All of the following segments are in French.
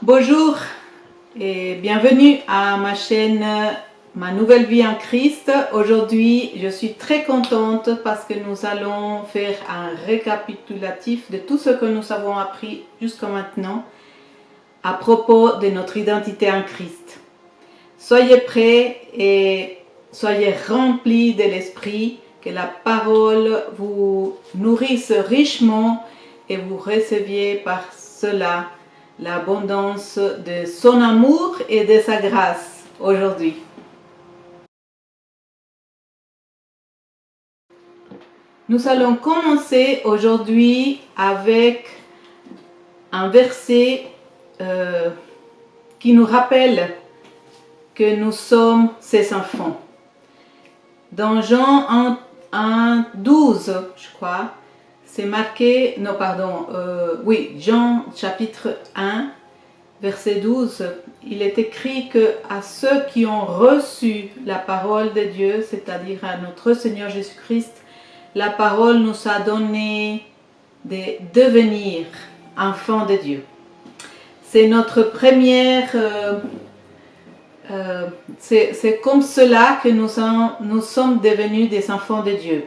Bonjour et bienvenue à ma chaîne Ma Nouvelle Vie en Christ. Aujourd'hui, je suis très contente parce que nous allons faire un récapitulatif de tout ce que nous avons appris jusqu'à maintenant à propos de notre identité en Christ. Soyez prêts et soyez remplis de l'Esprit, que la parole vous nourrisse richement et vous receviez par cela l'abondance de son amour et de sa grâce aujourd'hui. Nous allons commencer aujourd'hui avec un verset qui nous rappelle que nous sommes ses enfants. Dans Jean 1, 12, je crois, c'est marqué, non pardon, Jean chapitre 1, verset 12, il est écrit que à ceux qui ont reçu la parole de Dieu, c'est-à-dire à notre Seigneur Jésus-Christ, la parole nous a donné de devenir enfants de Dieu. C'est notre première... c'est comme cela que nous sommes devenus des enfants de Dieu.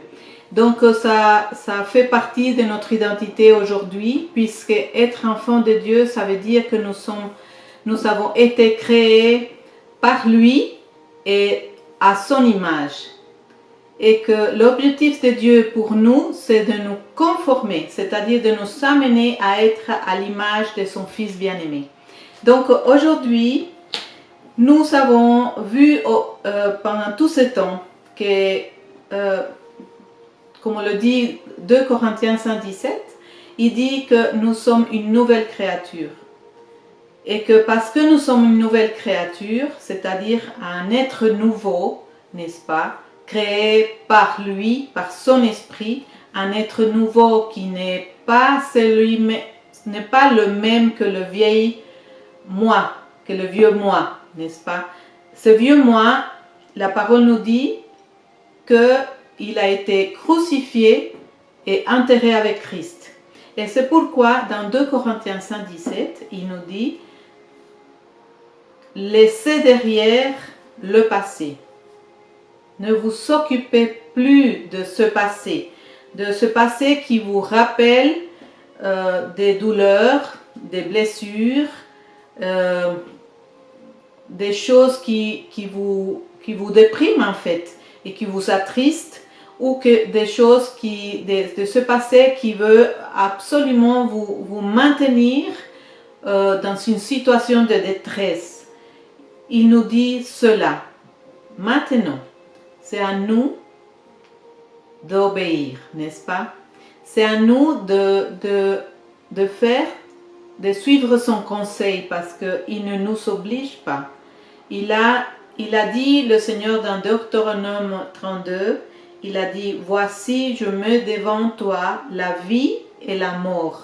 Donc ça fait partie de notre identité aujourd'hui, puisque être enfant de Dieu, ça veut dire que nous avons été créés par lui et à son image. Et que l'objectif de Dieu pour nous, c'est de nous conformer, c'est-à-dire de nous amener à être à l'image de son Fils bien-aimé. Donc aujourd'hui, nous avons vu pendant tout ce temps que, comme on le dit 2 Corinthiens 5,17, il dit que nous sommes une nouvelle créature. Et que parce que nous sommes une nouvelle créature, c'est-à-dire un être nouveau, n'est-ce pas, créé par lui, par son esprit, un être nouveau qui n'est pas le même que le vieil moi, que le vieux moi, n'est-ce pas? Ce vieux moi, la parole nous dit qu'il a été crucifié et enterré avec Christ. Et c'est pourquoi dans 2 Corinthiens 5,17, il nous dit « Laissez derrière le passé. Ne vous occupez plus de ce passé qui vous rappelle des douleurs, des blessures, des choses qui vous dépriment en fait et qui vous attristent, ou que des choses de ce passé qui veut absolument vous maintenir dans une situation de détresse. Il nous dit cela. Maintenant, c'est à nous d'obéir, n'est-ce pas? C'est à nous de suivre son conseil parce qu'il ne nous oblige pas. Il a dit, le Seigneur, dans Deutéronome 32, il a dit, voici, je mets devant toi la vie et la mort.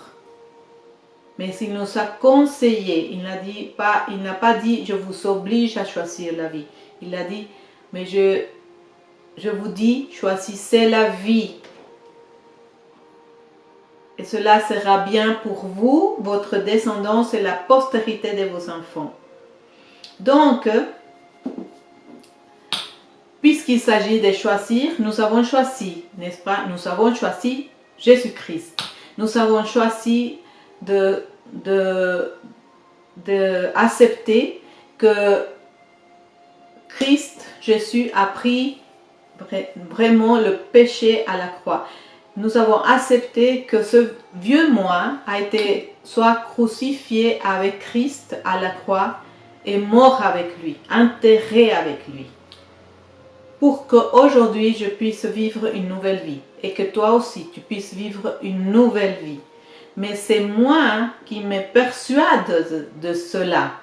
Mais il nous a conseillé, il n'a pas dit, je vous oblige à choisir la vie. Il a dit, mais je vous dis, choisissez la vie. Et cela sera bien pour vous, votre descendance et la postérité de vos enfants. Donc, puisqu'il s'agit de choisir, nous avons choisi, n'est-ce pas? Nous avons choisi Jésus-Christ. Nous avons choisi d'accepter que Christ, Jésus, a pris vraiment le péché à la croix. Nous avons accepté que ce vieux moi a été soit crucifié avec Christ à la croix et mort avec lui, enterré avec lui, pour qu'aujourd'hui je puisse vivre une nouvelle vie et que toi aussi tu puisses vivre une nouvelle vie. Mais c'est moi qui me persuade de cela.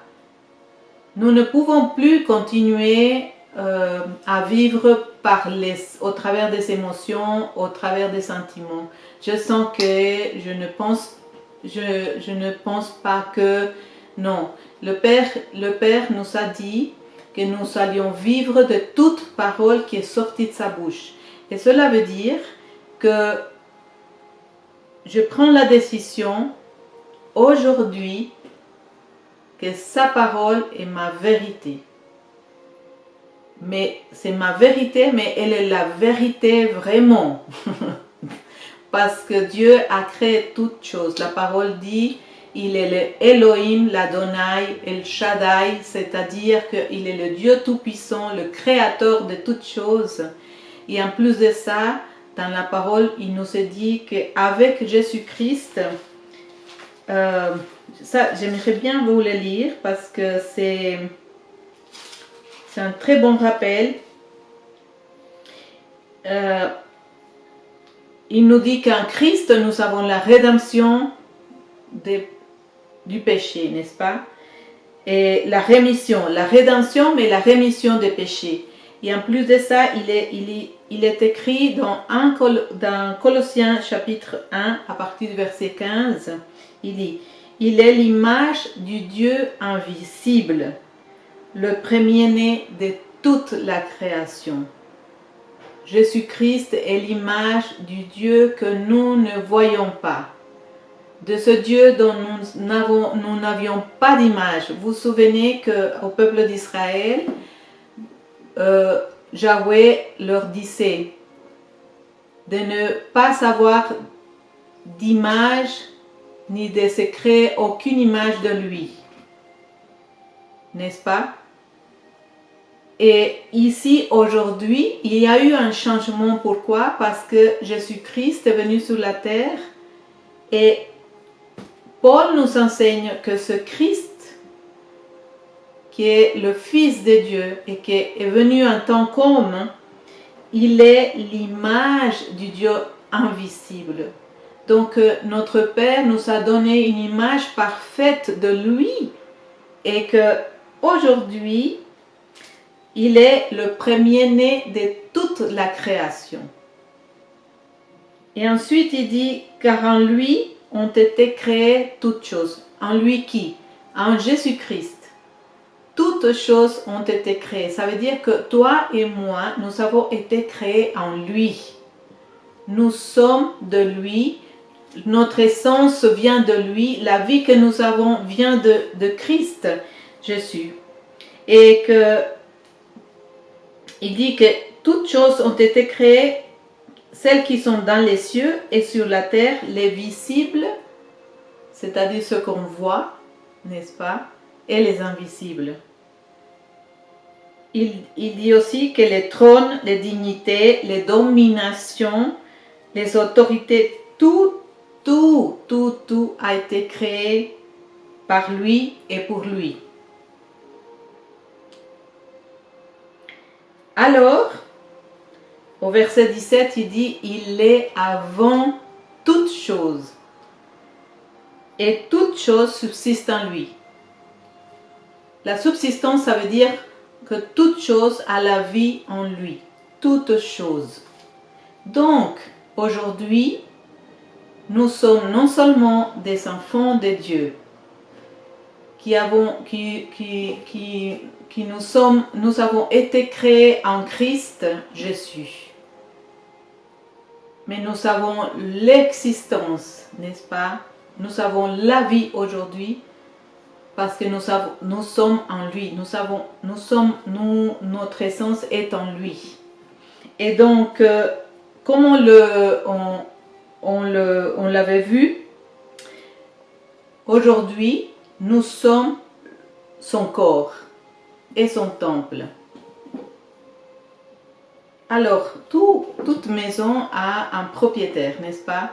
Nous ne pouvons plus continuer à vivre au travers des émotions, au travers des sentiments. Je sens que je ne pense pas que... Non, le Père nous a dit que nous allions vivre de toute parole qui est sortie de sa bouche. Et cela veut dire que je prends la décision aujourd'hui que sa parole est ma vérité. Mais c'est ma vérité, mais elle est la vérité vraiment. Parce que Dieu a créé toutes choses. La parole dit, il est le Elohim, l'Adonai, El Shaddai, c'est-à-dire qu'il est le Dieu Tout-Puissant, le Créateur de toutes choses. Et en plus de ça, dans la parole, il nous est dit qu'avec Jésus-Christ, ça, j'aimerais bien vous le lire parce que c'est un très bon rappel. Il nous dit qu'en Christ, nous avons la rédemption du péché, n'est-ce pas? Et la rémission, la rédemption, mais la rémission des péchés. Et en plus de ça, il est écrit dans Colossiens chapitre 1, à partir du verset 15, il dit, il est l'image du Dieu invisible, le premier-né de toute la création. Jésus-Christ est l'image du Dieu que nous ne voyons pas, de ce Dieu dont nous n'avions pas d'image. Vous vous souvenez qu'au peuple d'Israël, Yahweh leur disait de ne pas avoir d'image ni de se créer aucune image de lui, n'est-ce pas? Et ici, aujourd'hui, il y a eu un changement. Pourquoi? Parce que Jésus-Christ est venu sur la terre et Paul nous enseigne que ce Christ, qui est le Fils de Dieu et qui est venu en tant qu'homme, il est l'image du Dieu invisible. Donc notre Père nous a donné une image parfaite de lui et que aujourd'hui, il est le premier-né de toute la création. Et ensuite il dit, car en lui ont été créées toutes choses. En lui qui? En Jésus-Christ. Toutes choses ont été créées. Ça veut dire que toi et moi, nous avons été créés en lui. Nous sommes de lui. Notre essence vient de lui. La vie que nous avons vient de Christ, Jésus. Et que il dit que toutes choses ont été créées, celles qui sont dans les cieux et sur la terre, les visibles, c'est-à-dire ce qu'on voit, n'est-ce pas, et les invisibles. Il dit aussi que les trônes, les dignités, les dominations, les autorités, tout a été créé par lui et pour lui. Alors, au verset 17, il dit, il est avant toutes choses. Et toutes choses subsistent en lui. La subsistance, ça veut dire que toute chose a la vie en lui. Toutes choses. Donc, aujourd'hui, nous sommes non seulement des enfants de Dieu, nous avons été créés en Christ Jésus. Mais nous avons l'existence, n'est-ce pas? Nous avons la vie aujourd'hui parce que nous sommes en lui. Notre essence est en lui. Et donc, comme on l'avait vu, aujourd'hui, nous sommes son corps et son temple. Alors, toute maison a un propriétaire, n'est-ce pas?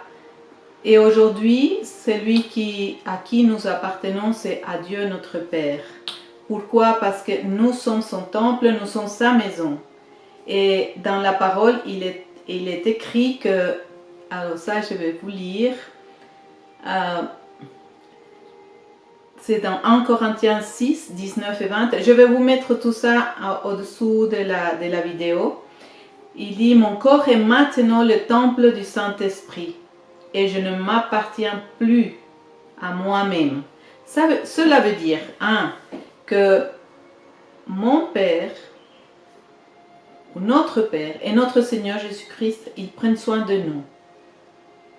Et aujourd'hui, celui à qui nous appartenons, c'est à Dieu notre Père. Pourquoi? Parce que nous sommes son temple, nous sommes sa maison. Et dans la parole, il est écrit que, alors ça je vais vous lire, c'est dans 1 Corinthiens 6, 19 et 20. Je vais vous mettre tout ça au-dessous de la vidéo. Il dit, mon corps est maintenant le temple du Saint-Esprit et je ne m'appartiens plus à moi-même. Cela veut dire, que mon Père, ou notre Père et notre Seigneur Jésus-Christ, ils prennent soin de nous.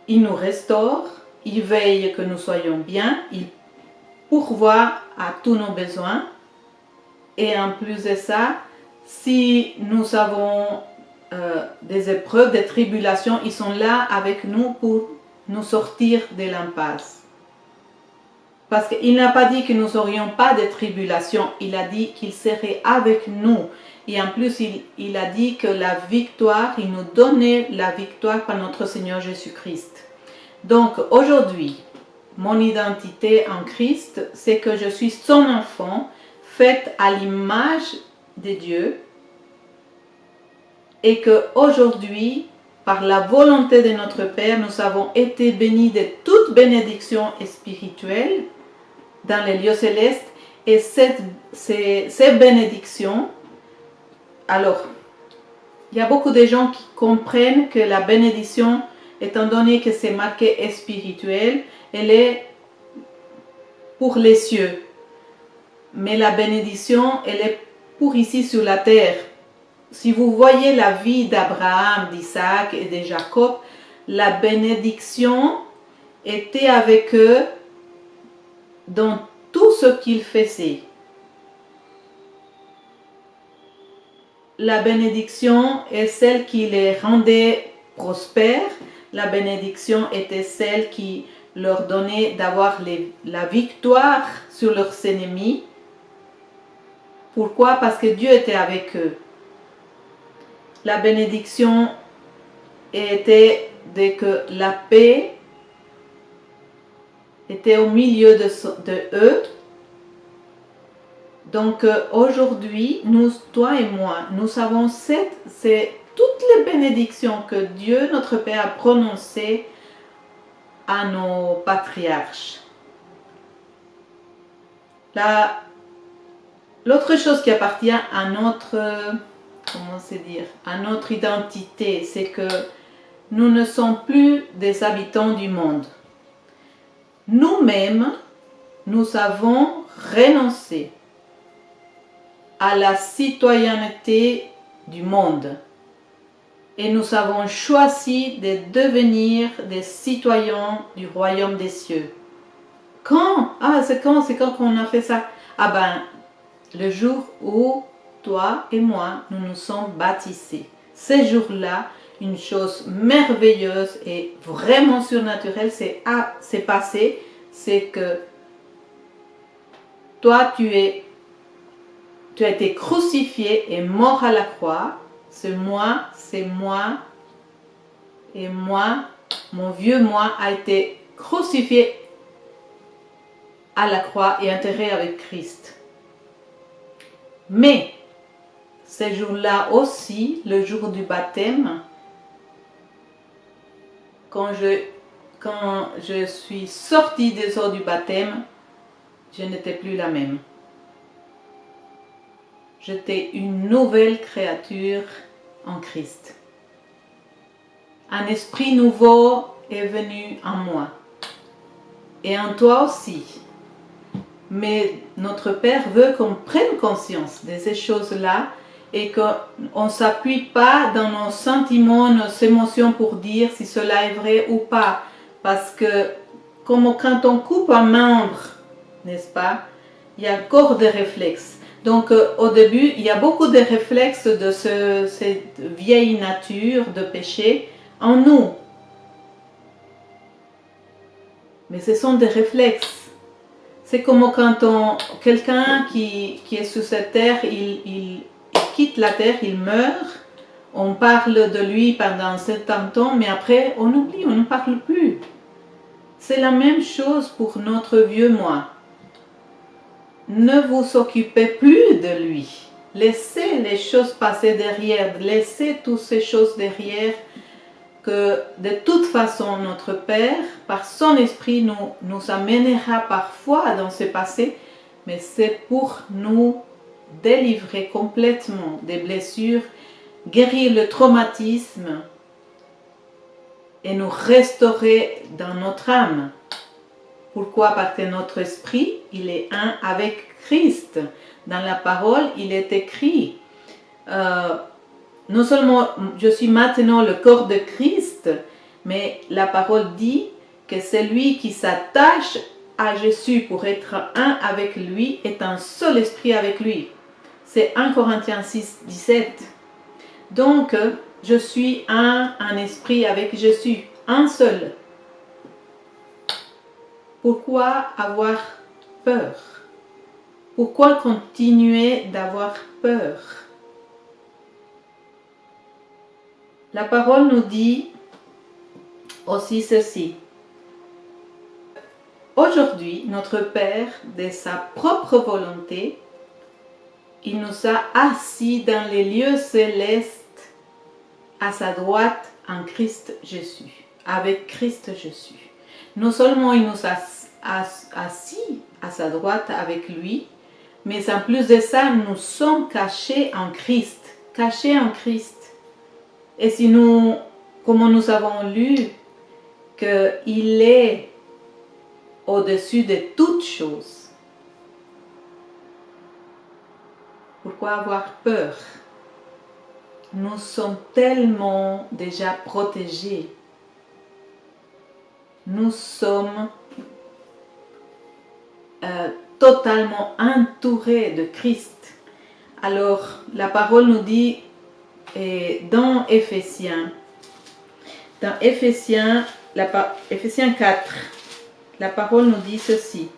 Ils nous restaurent, ils veillent que nous soyons bien, pourvoir à tous nos besoins. Et en plus de ça, si nous avons des épreuves, des tribulations, ils sont là avec nous pour nous sortir de l'impasse. Parce qu'il n'a pas dit que nous n'aurions pas de tribulations, il a dit qu'il serait avec nous. Et en plus, il a dit que la victoire, il nous donnait la victoire par notre Seigneur Jésus-Christ. Donc aujourd'hui, mon identité en Christ, c'est que je suis son enfant, faite à l'image de Dieu, et que aujourd'hui, par la volonté de notre Père, nous avons été bénis de toute bénédiction spirituelle dans les lieux célestes. Et ces bénédictions, alors, il y a beaucoup de gens qui comprennent que la bénédiction, étant donné que c'est marqué spirituel, elle est pour les cieux. Mais la bénédiction, elle est pour ici sur la terre. Si vous voyez la vie d'Abraham, d'Isaac et de Jacob, la bénédiction était avec eux dans tout ce qu'ils faisaient. La bénédiction est celle qui les rendait prospères. La bénédiction était celle qui leur donnait d'avoir la victoire sur leurs ennemis. Pourquoi? Parce que Dieu était avec eux. La bénédiction était de que la paix était au milieu de eux. Donc aujourd'hui, nous, toi et moi, nous avons c'est toutes les bénédictions que Dieu, notre Père, a prononcées à nos patriarches. L'autre chose qui appartient à notre, à notre identité, c'est que nous ne sommes plus des habitants du monde. Nous-mêmes, nous avons renoncé à la citoyenneté du monde et nous avons choisi de devenir des citoyens du royaume des cieux. Quand? C'est quand qu'on a fait ça? Le jour où toi et moi, nous nous sommes baptisés. Ce jour-là, une chose merveilleuse et vraiment surnaturelle s'est passée, c'est que toi, tu as été crucifié et mort à la croix. C'est moi, et moi, mon vieux moi a été crucifié à la croix et enterré avec Christ. Mais, ce jour-là aussi, le jour du baptême, quand je suis sortie des eaux du baptême, je n'étais plus la même. J'étais une nouvelle créature en Christ. Un esprit nouveau est venu en moi. Et en toi aussi. Mais notre Père veut qu'on prenne conscience de ces choses-là et qu'on ne s'appuie pas dans nos sentiments, nos émotions pour dire si cela est vrai ou pas. Parce que comme quand on coupe un membre, n'est-ce pas, il y a encore des réflexes. Donc au début, il y a beaucoup de réflexes de cette vieille nature de péché en nous. Mais ce sont des réflexes. C'est comme quand quelqu'un qui est sur cette terre, il quitte la terre, il meurt. On parle de lui pendant un certain temps, mais après on oublie, on ne parle plus. C'est la même chose pour notre vieux moi. Ne vous occupez plus de lui. Laissez les choses passer derrière. Laissez toutes ces choses derrière que de toute façon notre Père, par son esprit, nous amènera parfois dans ce passé, mais c'est pour nous délivrer complètement des blessures, guérir le traumatisme et nous restaurer dans notre âme. Pourquoi? Parce que notre esprit, il est un avec Christ. Dans la parole, il est écrit, non seulement je suis maintenant le corps de Christ, mais la parole dit que celui qui s'attache à Jésus pour être un avec lui, est un seul esprit avec lui. C'est 1 Corinthiens 6, 17. Donc, je suis un esprit avec Jésus, un seul. Pourquoi avoir peur? Pourquoi continuer d'avoir peur? La parole nous dit aussi ceci. Aujourd'hui, notre Père, de sa propre volonté, il nous a assis dans les lieux célestes à sa droite en Christ Jésus, avec Christ Jésus. Non seulement il nous a assis à sa droite avec lui, mais en plus de ça, nous sommes cachés en Christ, cachés en Christ. Et si nous, comme nous avons lu, qu'il est au-dessus de toutes choses, pourquoi avoir peur? Nous sommes tellement déjà protégés. Nous sommes totalement entourés de Christ. Alors, la parole nous dit dans Éphésiens 4, la parole nous dit ceci.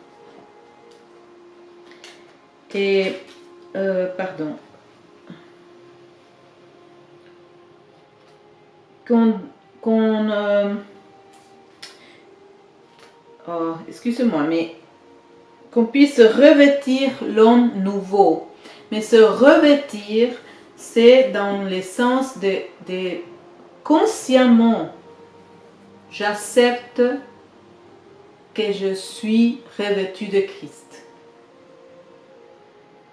Excusez-moi, mais qu'on puisse revêtir l'homme nouveau. Mais se revêtir, c'est dans le sens de consciemment, j'accepte que je suis revêtu de Christ.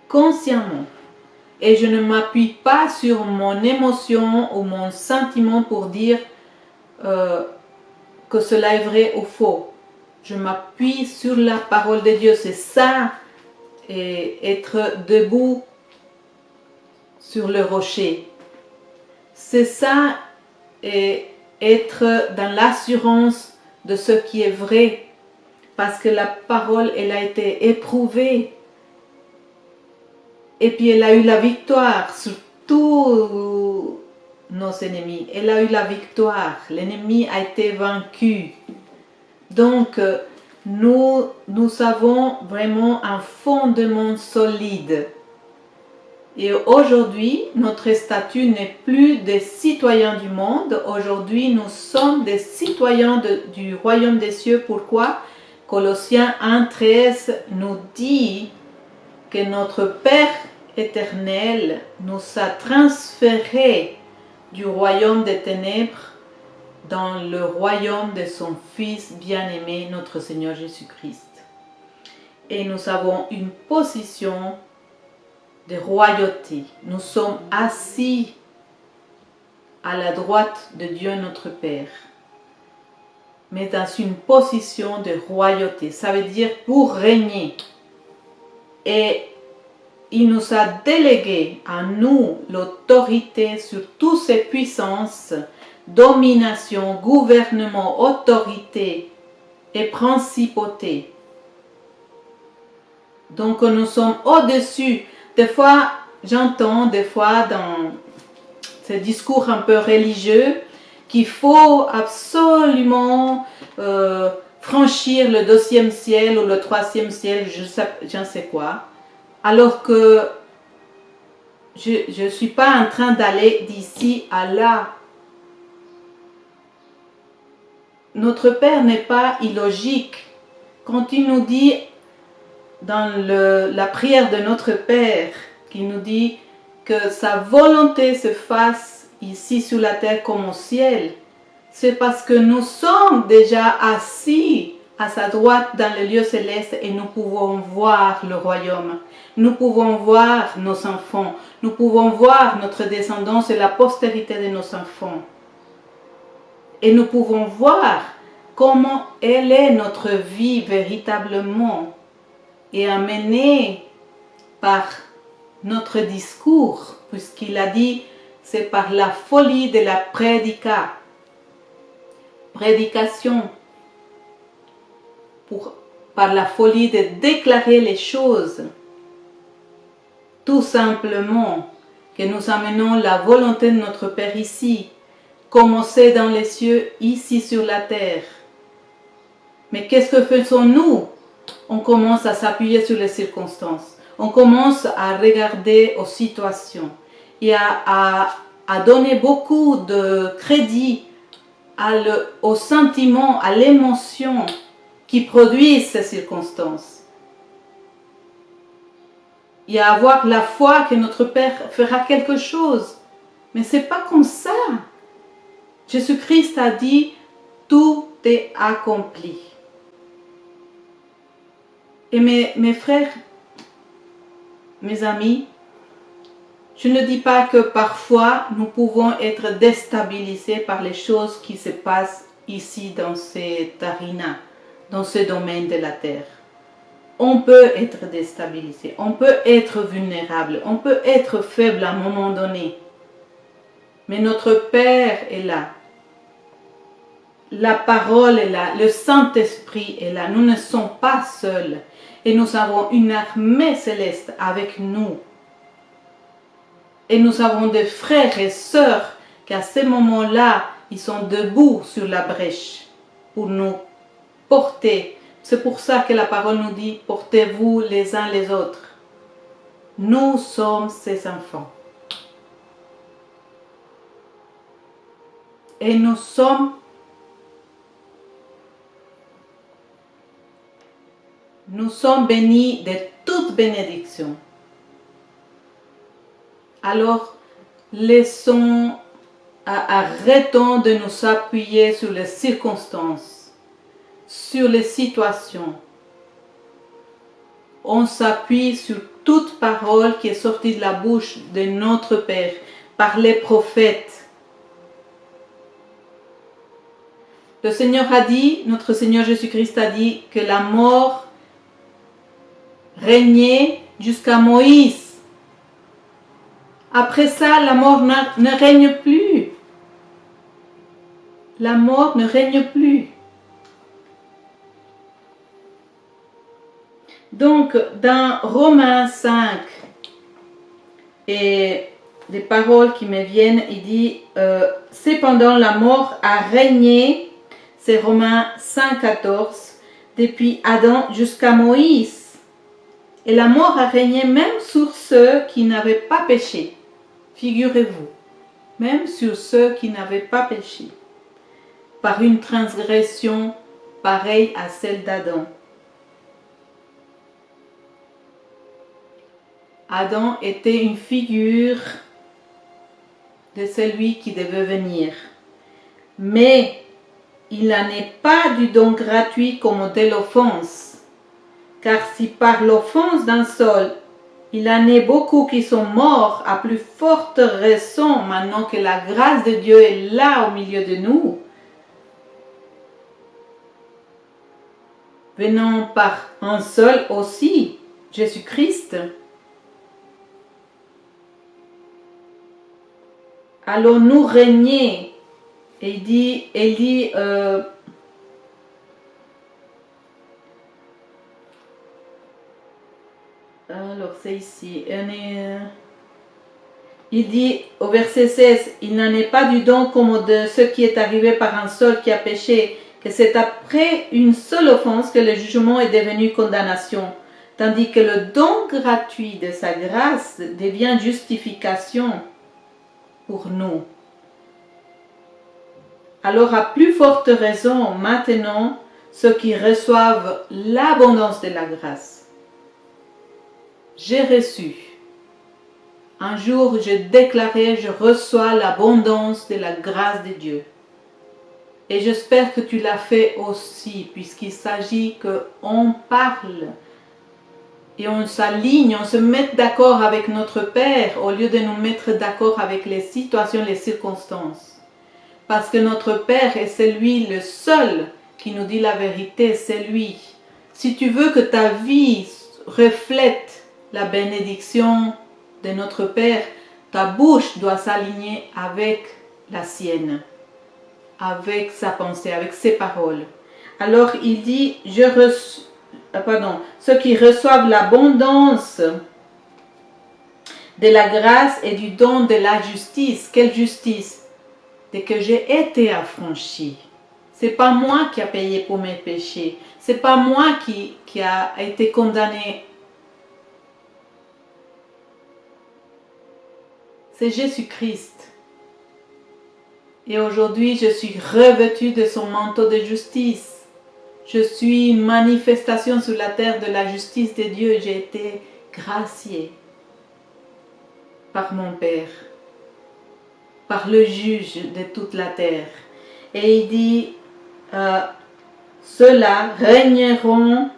Consciemment. Et je ne m'appuie pas sur mon émotion ou mon sentiment pour dire que cela est vrai ou faux. Je m'appuie sur la parole de Dieu. C'est ça, et être debout sur le rocher. C'est ça, et être dans l'assurance de ce qui est vrai. Parce que la parole, elle a été éprouvée. Et puis elle a eu la victoire sur tous nos ennemis. Elle a eu la victoire. L'ennemi a été vaincu. Donc, nous avons vraiment un fondement solide. Et aujourd'hui, notre statut n'est plus des citoyens du monde. Aujourd'hui, nous sommes des citoyens du royaume des cieux. Pourquoi? Colossiens 1,13 nous dit que notre Père éternel nous a transférés du royaume des ténèbres dans le royaume de son Fils bien-aimé, notre Seigneur Jésus-Christ. Et nous avons une position de royauté. Nous sommes assis à la droite de Dieu notre Père, mais dans une position de royauté. Ça veut dire pour régner. Et il nous a délégué à nous l'autorité sur toutes ces puissances, domination, gouvernement, autorité et principauté. Donc nous sommes au-dessus. Des fois, j'entends dans ces discours un peu religieux qu'il faut absolument franchir le 2e ciel ou le 3e ciel, je ne sais quoi. Alors que je ne suis pas en train d'aller d'ici à là. Notre Père n'est pas illogique. Quand il nous dit dans la prière de notre Père, qui nous dit que sa volonté se fasse ici sur la terre comme au ciel, c'est parce que nous sommes déjà assis à sa droite dans les lieux célestes et nous pouvons voir le royaume. Nous pouvons voir nos enfants. Nous pouvons voir notre descendance et la postérité de nos enfants. Et nous pouvons voir comment elle est notre vie véritablement et amenée par notre discours, puisqu'il a dit c'est par la folie de la prédication, par la folie de déclarer les choses. Tout simplement que nous amenons la volonté de notre Père ici, comme c'est dans les cieux, ici sur la terre. Mais qu'est-ce que faisons-nous? On commence à s'appuyer sur les circonstances. On commence à regarder aux situations et à donner beaucoup de crédit au sentiment, à l'émotion qui produisent ces circonstances. Et à avoir la foi que notre Père fera quelque chose. Mais ce n'est pas comme ça. Jésus-Christ a dit, tout est accompli. Et mes frères, mes amis, je ne dis pas que parfois nous pouvons être déstabilisés par les choses qui se passent ici dans cette arena, dans ce domaine de la terre. On peut être déstabilisé, on peut être vulnérable, on peut être faible à un moment donné. Mais notre Père est là. La parole est là, le Saint-Esprit est là. Nous ne sommes pas seuls. Et nous avons une armée céleste avec nous. Et nous avons des frères et sœurs qu'à ce moment-là, ils sont debout sur la brèche pour nous porter. C'est pour ça que la parole nous dit, portez-vous les uns les autres. Nous sommes ses enfants. Et nous sommes bénis de toute bénédiction. Alors, arrêtons de nous appuyer sur les circonstances, sur les situations. On s'appuie sur toute parole qui est sortie de la bouche de notre Père, par les prophètes. Le Seigneur a dit, notre Seigneur Jésus-Christ a dit que la mort régnait jusqu'à Moïse. Après ça, la mort ne règne plus. La mort ne règne plus. Donc, dans Romains 5, et des paroles qui me viennent, il dit « Cependant, la mort a régné », c'est Romains 5, 14, depuis Adam jusqu'à Moïse. Et la mort a régné même sur ceux qui n'avaient pas péché. Figurez-vous, même sur ceux qui n'avaient pas péché, par une transgression pareille à celle d'Adam. Adam était une figure de celui qui devait venir. Mais il n'en est pas du don gratuit comme de l'offense. Car si par l'offense d'un seul, il en est beaucoup qui sont morts, à plus forte raison maintenant que la grâce de Dieu est là au milieu de nous, venant par un seul aussi, Jésus-Christ. Allons-nous régner? Et il dit alors c'est ici, il dit au verset 16, il n'en est pas du don comme de ce qui est arrivé par un seul qui a péché, que c'est après une seule offense que le jugement est devenu condamnation, tandis que le don gratuit de sa grâce devient justification pour nous. Alors à plus forte raison maintenant, ceux qui reçoivent l'abondance de la grâce. J'ai reçu. Un jour, je déclarais, je reçois l'abondance de la grâce de Dieu. Et j'espère que tu l'as fait aussi, puisqu'il s'agit qu'on parle et on s'aligne, on se mette d'accord avec notre Père au lieu de nous mettre d'accord avec les situations, les circonstances. Parce que notre Père est celui, le seul, qui nous dit la vérité, c'est lui. Si tu veux que ta vie reflète la bénédiction de notre Père, ta bouche doit s'aligner avec la sienne, avec sa pensée, avec ses paroles. Alors il dit, ceux qui reçoivent l'abondance de la grâce et du don de la justice. Quelle justice? De que j'ai été affranchi. C'est pas moi qui a payé pour mes péchés. C'est pas moi qui a été condamné. C'est Jésus-Christ. Et aujourd'hui, je suis revêtue de son manteau de justice. Je suis une manifestation sur la terre de la justice de Dieu. J'ai été graciée par mon Père, par le juge de toute la terre. Et il dit, ceux-là régneront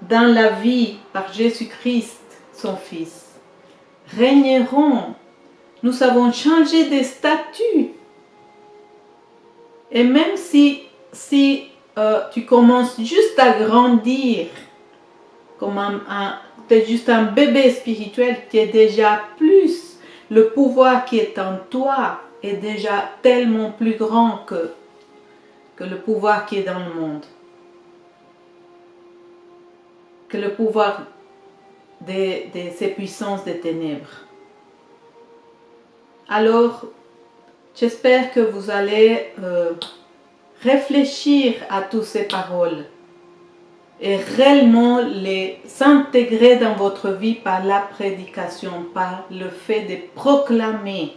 dans la vie par Jésus-Christ, son Fils. Régneront. Nous avons changé de statut. Et même si tu commences juste à grandir, comme t'es juste un bébé spirituel, tu es déjà plus, le pouvoir qui est en toi est déjà tellement plus grand que le pouvoir qui est dans le monde, que le pouvoir de ces puissances des ténèbres. Alors, j'espère que vous allez réfléchir à toutes ces paroles et réellement les intégrer dans votre vie par la prédication, par le fait de proclamer.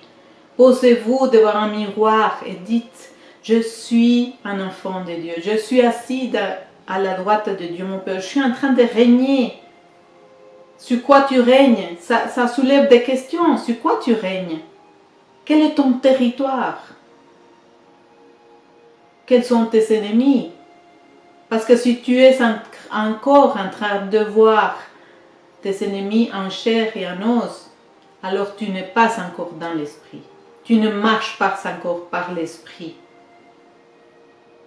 Posez-vous devant un miroir et dites, je suis un enfant de Dieu, je suis assis à la droite de Dieu mon Père, je suis en train de régner. Sur quoi tu règnes? Ça soulève des questions. Sur quoi tu règnes? Quel est ton territoire? Quels sont tes ennemis? Parce que si tu es encore en train de voir tes ennemis en chair et en os, alors tu n'es pas encore dans l'esprit. Tu ne marches pas encore par l'esprit.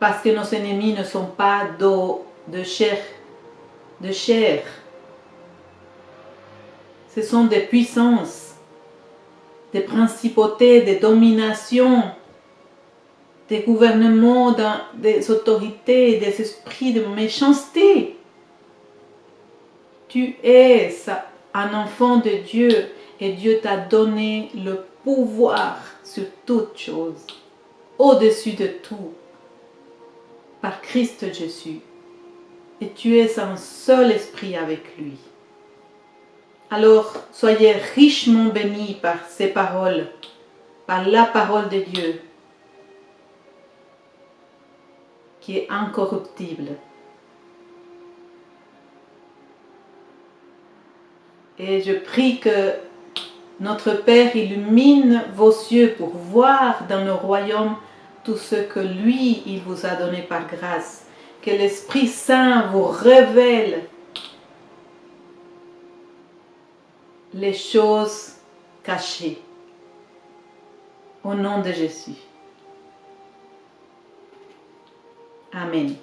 Parce que nos ennemis ne sont pas de chair. Ce sont des puissances, des principautés, des dominations, des gouvernements, des autorités, des esprits de méchanceté. Tu es un enfant de Dieu et Dieu t'a donné le pouvoir sur toutes choses, au-dessus de tout, par Christ Jésus. Et tu es un seul esprit avec lui. Alors, soyez richement bénis par ces paroles, par la parole de Dieu, qui est incorruptible. Et je prie que notre Père illumine vos yeux pour voir dans le royaume tout ce que lui, il vous a donné par grâce. Que l'Esprit Saint vous révèle les choses cachées. Au nom de Jésus. Amen.